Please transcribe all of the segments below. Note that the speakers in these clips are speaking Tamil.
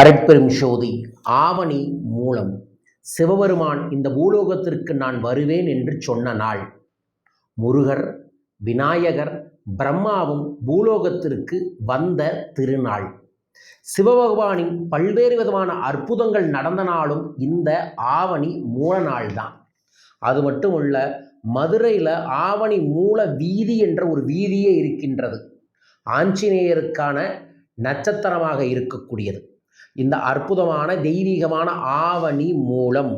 அரட்பெரும் ஜோதி ஆவணி மூலம் சிவபெருமான் இந்த பூலோகத்திற்கு நான் வருவேன் என்று சொன்ன நாள். முருகர், விநாயகர், பிரம்மாவும் பூலோகத்திற்கு வந்த திருநாள். சிவபகவானின் பல்வேறு விதமான அற்புதங்கள் நடந்த நாளும் இந்த ஆவணி மூல நாள் தான். அது மட்டும் இல்ல, மதுரையில் ஆவணி மூல வீதி என்ற ஒரு வீதியே இருக்கின்றது. ஆஞ்சநேயருக்கான நட்சத்திரமாக இருக்கக்கூடியது. இந்த அற்புதமான தெய்வீகமான ஆவணி மூலம்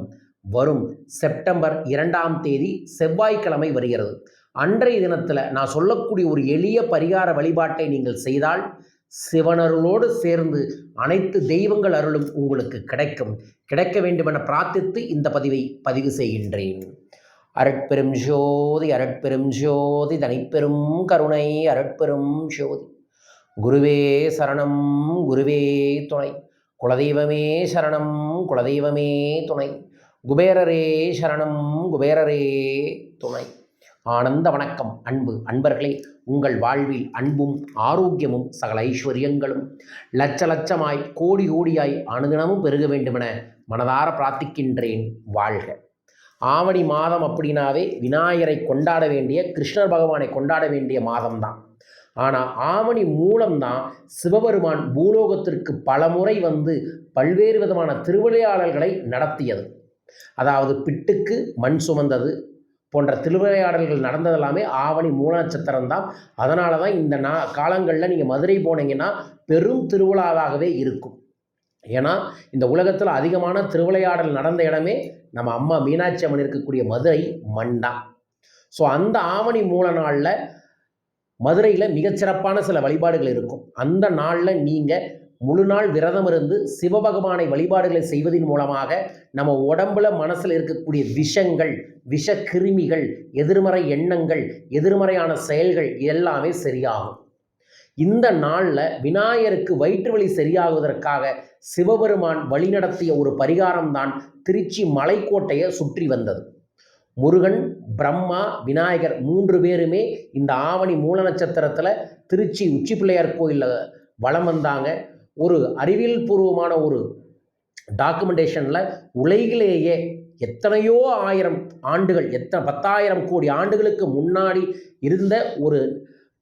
வரும் செப்டம்பர் 2ஆம் தேதி செவ்வாய்க்கிழமை வருகிறது. அன்றைய தினத்தில் நான் சொல்லக்கூடிய ஒரு எளிய பரிகார வழிபாட்டை நீங்கள் செய்தால் சிவனருளோடு சேர்ந்து அனைத்து தெய்வங்கள் அருளும் உங்களுக்கு கிடைக்க வேண்டுமென பிரார்த்தித்து இந்த பதிவை பதிவு செய்கின்றேன். அரட்பெரும் ஜோதி அரட்பெரும் ஜோதி தனிப்பெரும் கருணை அரட்பெரும் ஜோதி. குருவே சரணம் குருவே துணை. குலதெய்வமே சரணம் குலதெய்வமே துணை. குபேரரே சரணம் குபேரரே துணை. ஆனந்த வணக்கம் அன்பு அன்பர்களே. உங்கள் வாழ்வில் அன்பும் ஆரோக்கியமும் சகல ஐஸ்வர்யங்களும் லட்சமாய் கோடி கோடியாய் அனுதினமும் பெருக வேண்டுமென மனதார பிரார்த்திக்கின்றேன். வாழ்க. ஆவணி மாதம் அப்படின்னாவே விநாயகரை கொண்டாட வேண்டிய, கிருஷ்ணர் பகவானை கொண்டாட வேண்டிய மாதம்தான். ஆனால் ஆவணி மூலம்தான் சிவபெருமான் பூலோகத்திற்கு பலமுறை வந்து பல்வேறு விதமான திருவிளையாடல்களை நடத்தியது. அதாவது பிட்டுக்கு மண் சுமந்தது போன்ற திருவிளையாடல்கள் நடந்ததெல்லாமே ஆவணி மூல நட்சத்திரம் தான். அதனால தான் இந்த காலங்களில் நீங்கள் மதுரை போனீங்கன்னா பெரும் திருவிழாவாகவே இருக்கும். ஏன்னா இந்த உலகத்தில் அதிகமான திருவிளையாடல் நடந்த இடமே நம்ம அம்மா மீனாட்சி அம்மன் இருக்கக்கூடிய மதுரை மண் தான். ஸோ அந்த ஆவணி மூல நாளில் மதுரையில் மிகச்சிறப்பான சில வழிபாடுகள் இருக்கும். அந்த நாளில் நீங்கள் முழு நாள் விரதம் இருந்து சிவபகவானை வழிபாடுகளை செய்வதன் மூலமாக நம்ம உடம்புல மனசில் இருக்கக்கூடிய விஷங்கள், விஷ கிருமிகள், எதிர்மறை எண்ணங்கள், எதிர்மறையான செயல்கள் எல்லாமே சரியாகும். இந்த நாளில் விநாயகருக்கு வயிற்று வலி சரியாகுவதற்காக சிவபெருமான் வழிநடத்திய ஒரு பரிகாரம்தான் திருச்சி மலைக்கோட்டையை சுற்றி வந்தது. முருகன், பிரம்மா, விநாயகர் 3 பேருமே இந்த ஆவணி மூல நட்சத்திரத்தில் திருச்சி உச்சி பிள்ளையார் கோயிலில் வலம் வந்தாங்க. ஒரு அறிவியல் பூர்வமான ஒரு டாக்குமெண்டேஷனில் உலகிலேயே எத்தனையோ ஆயிரம் ஆண்டுகள், 10,000 கோடி ஆண்டுகளுக்கு முன்னாடி இருந்த ஒரு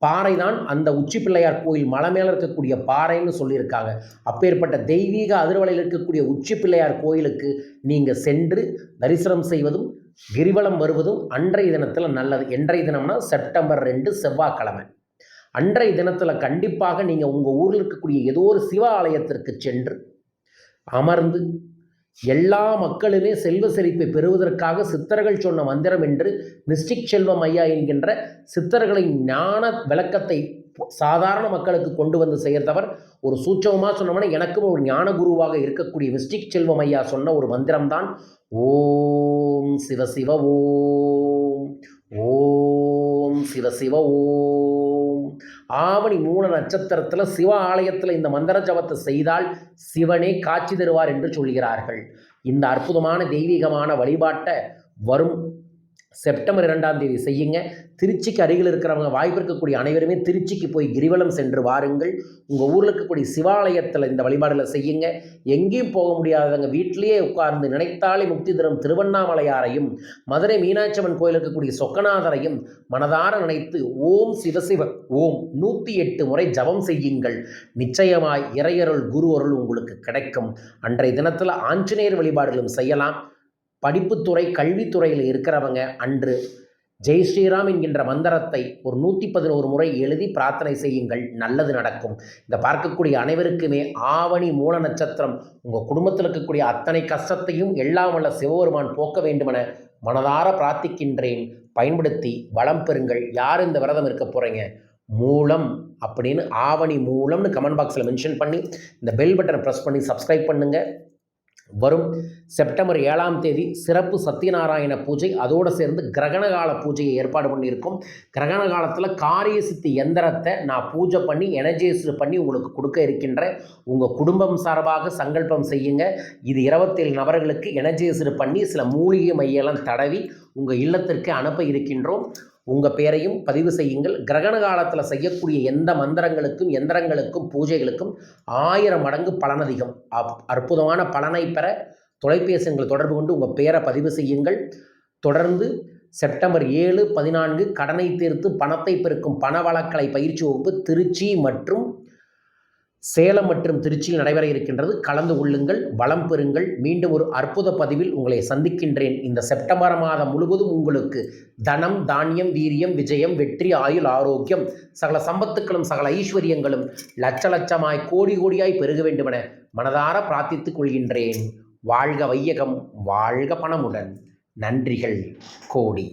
பாறை தான் அந்த உச்சி பிள்ளையார் கோயில் மலை மேலே இருக்கக்கூடிய பாறைன்னு சொல்லியிருக்காங்க. அப்பேற்பட்ட தெய்வீக அதிர்வலையில் இருக்கக்கூடிய உச்சி பிள்ளையார் கோயிலுக்கு நீங்கள் சென்று தரிசனம் செய்வதும் கிரிவலம் வருவதும் அன்றைய தினத்தில் நல்லது. என்றைய தினம்னா செப்டம்பர் 2 செவ்வாய்க்கிழமை. அன்றைய தினத்தில் கண்டிப்பாக நீங்கள் உங்கள் ஊரில் இருக்கக்கூடிய ஏதோ ஒரு சிவ ஆலயத்திற்கு சென்று அமர்ந்து எல்லா மக்களுமே செல்வ செழிப்பை பெறுவதற்காக சித்தர்கள் சொன்ன மந்திரம் என்று மிஸ்டிக் செல்வம் ஐயா என்கின்ற சித்தர்களின் ஞான விளக்கத்தை சாதாரண மக்களுக்கு கொண்டு வந்து செய்கிறவர். ஒரு சூட்சமாக சொன்னோம்னா எனக்கும் ஒரு ஞான குருவாக இருக்கக்கூடிய மிஸ்டிக் செல்வம் ஐயா சொன்ன ஒரு மந்திரம்தான் ஓம் சிவ சிவ ஓம், ஓம் சிவ சிவ ஓம். ஆவணி மூல நட்சத்திரத்தில் சிவ ஆலயத்தில் இந்த மந்திர ஜபத்தை செய்தால் சிவனே காட்சி தருவார் என்று சொல்கிறார்கள். இந்த அற்புதமான தெய்வீகமான வழிபாட்டை வரும் செப்டம்பர் 2ஆம் தேதி செய்யுங்க. திருச்சிக்கு அருகில் இருக்கிறவங்க, வாய்ப்பு இருக்கக்கூடிய அனைவருமே திருச்சிக்கு போய் கிரிவலம் சென்று வாருங்கள். உங்கள் ஊரில் இருக்கக்கூடிய சிவாலயத்தில் இந்த வழிபாடுகளை செய்யுங்க. எங்கேயும் போக முடியாதவங்க வீட்டிலேயே உட்கார்ந்து நினைத்தாலே முக்தி தரும் திருவண்ணாமலையாரையும் மதுரை மீனாட்சியம்மன் கோயில் இருக்கக்கூடிய சொக்கநாதரையும் மனதார நினைத்து ஓம் சிவசிவ ஓம் 108 முறை ஜபம் செய்யுங்கள். நிச்சயமாய் இறையருள் குரு அருள் உங்களுக்கு கிடைக்கும். அன்றைய தினத்தில் ஆஞ்சநேயர் வழிபாடுகளும் செய்யலாம். படிப்புத்துறை, கல்வித்துறையில் இருக்கிறவங்க அன்று ஜெய் ஸ்ரீராம் என்கின்ற மந்திரத்தை ஒரு 111 முறை எழுதி பிரார்த்தனை செய்யுங்கள். நல்லது நடக்கும். இந்த பார்க்கக்கூடிய அனைவருக்குமே ஆவணி மூல நட்சத்திரம் உங்கள் குடும்பத்தில் இருக்கக்கூடிய அத்தனை கஷ்டத்தையும் எல்லாம் வல்ல சிவபெருமான் போக்க வேண்டுமென மனதார பிரார்த்திக்கின்றேன். பயன்படுத்தி வளம் பெறுங்கள். யார் இந்த விரதம் இருக்க போகிறீங்க? மூலம் அப்படின்னு ஆவணி மூலம்னு கமெண்ட் பாக்ஸில் மென்ஷன் பண்ணி இந்த பெல் பட்டனை ப்ரெஸ் பண்ணி சப்ஸ்கிரைப் பண்ணுங்கள். வரும் செப்டம்பர் 7ஆம் தேதி சிறப்பு சத்யநாராயண பூஜை, அதோடு சேர்ந்து கிரகணகால பூஜையை ஏற்பாடு பண்ணியிருக்கோம். கிரகண காலத்தில் காரிய சித்தி எந்திரத்தை நான் பூஜை பண்ணி எனர்ஜைஸ்டு பண்ணி உங்களுக்கு கொடுக்க இருக்கின்றேன். உங்கள் குடும்பம் சார்பாக சங்கல்பம் செய்யுங்க. இது 27 நபர்களுக்கு எனர்ஜைஸ்டு பண்ணி சில மூலிகை மையெல்லாம் தடவி உங்கள் இல்லத்திற்கு அனுப்ப இருக்கின்றோம். உங்கள் பேரையும் பதிவு செய்யுங்கள். கிரகண காலத்தில் செய்யக்கூடிய எந்த மந்திரங்களுக்கும் எந்திரங்களுக்கும் பூஜைகளுக்கும் 1000 மடங்கு பலன் அதிகம். அற்புதமான பலனை பெற தொலைபேசி எண்களை தொடர்பு கொண்டு உங்கள் பேரை பதிவு செய்யுங்கள். தொடர்ந்து செப்டம்பர் 7, 14 கடனை தீர்த்து பணத்தை பெருக்கும் பணவளக்கலை பயிற்சி வகுப்பு திருச்சி மற்றும் சேலம் மற்றும் திருச்சியில் நடைபெற இருக்கின்றது. கலந்து கொள்ளுங்கள், வளம் பெறுங்கள். மீண்டும் ஒரு அற்புத பதிவில் உங்களை சந்திக்கின்றேன். இந்த செப்டம்பர் மாதம் முழுவதும் உங்களுக்கு தனம், தானியம், வீரியம், விஜயம், வெற்றி, ஆயுள், ஆரோக்கியம், சகல சம்பத்துக்களும் சகல ஐஸ்வர்யங்களும் லட்ச லட்சமாய் கோடி கோடியாய் பெருக வேண்டுமென மனதார பிரார்த்தித்துக் கொள்கின்றேன். வாழ்க வையகம், வாழ்க பணமுடன். நன்றிகள் கோடி.